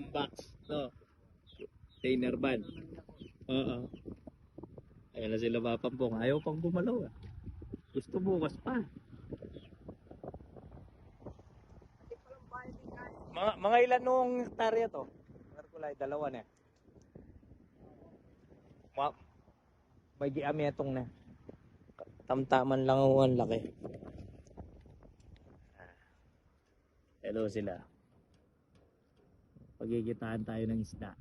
box, no? Container van. Oo. Ayan na sila papampong. Ayaw pang gumalaw ah. Gusto bukas pa. Mga ilan nung hektarya to? Kulay, dalawa na. May giametong na. Tamtaman lang ang laki. Hello sila. Pagigitaan tayo ng isda.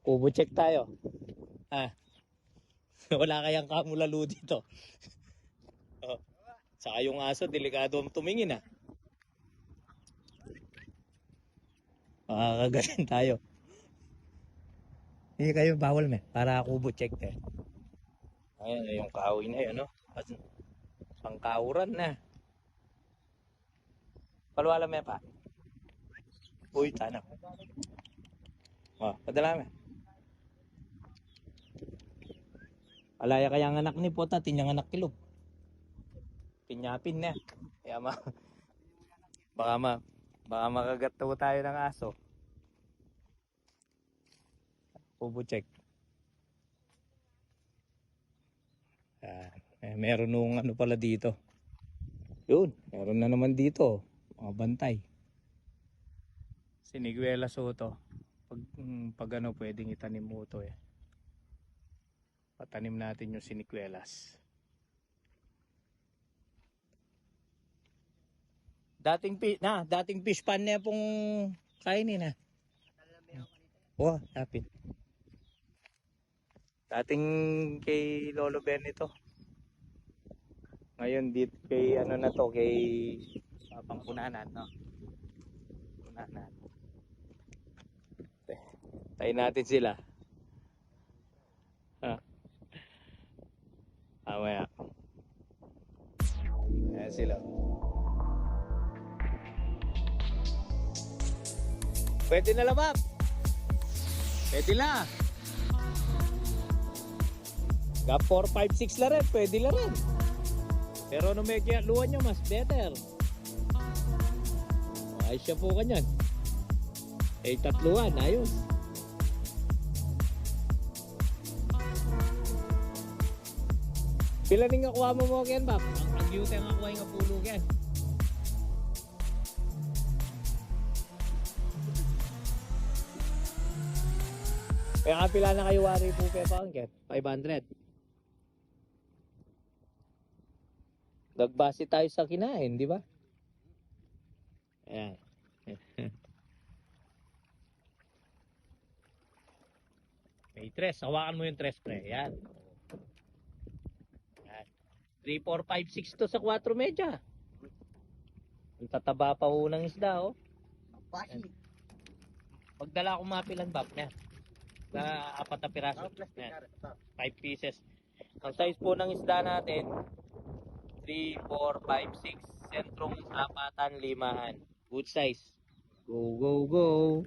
Kubo check tayo. Wala kayang kamulalo dito. Oh. Saka yung aso, delikado tumingin ah. Makakagaling tayo. Hindi kayo bawal me. Para kubo check eh. Ayan, yung kahoy na yun, no? Pangkauran na. Palwala me pa. Uy, tanap. Padala me. Alaya kaya ang anak ni Pota, tinyang anak kilog. Pinyapin na. Kaya baka makagat tayo ng aso. Kubo check. Meron nung ano pala dito. Yun, meron na naman dito. Mga bantay. Siniguela Soto. Pag ano pwedeng itanim mo to eh. Patanim natin yung siniguelas. Dating fish pan na pong kainin na. Oh, lapit. Dating kay Lolo Ben ito. Ngayon dito kay ano na to, kay Pangkunanan, no? Kunanan. Tayo natin sila. Mamaya. Ayan sila. Pwede na labab. Pwede na. Gap 4, 5, 6 la rin. Pwede la rin. Pero ano may luwan nyo mas better. Ayos siya po kanyan. Tatluan. Ayos. Pila rin nakuha mo ken bab? Ang cute ang nakuha yung pulo ken. Kaya pila na kayo wari po pepa ang ken? 500. Nagbase tayo sa kinain, di ba? Ayan. May tres. Hawakan mo yung tres pre. Ayan. 3, 4, 5, 6 to sa 4 media. Ang tataba pa ho ng isda, oh. Pagdala ko mapilan, bab, na 4 na piraso. 5 pieces. Ang size po ng isda natin, 3, 4, 5, 6. Sentrong apatan, 5. Good size. Go, go, go.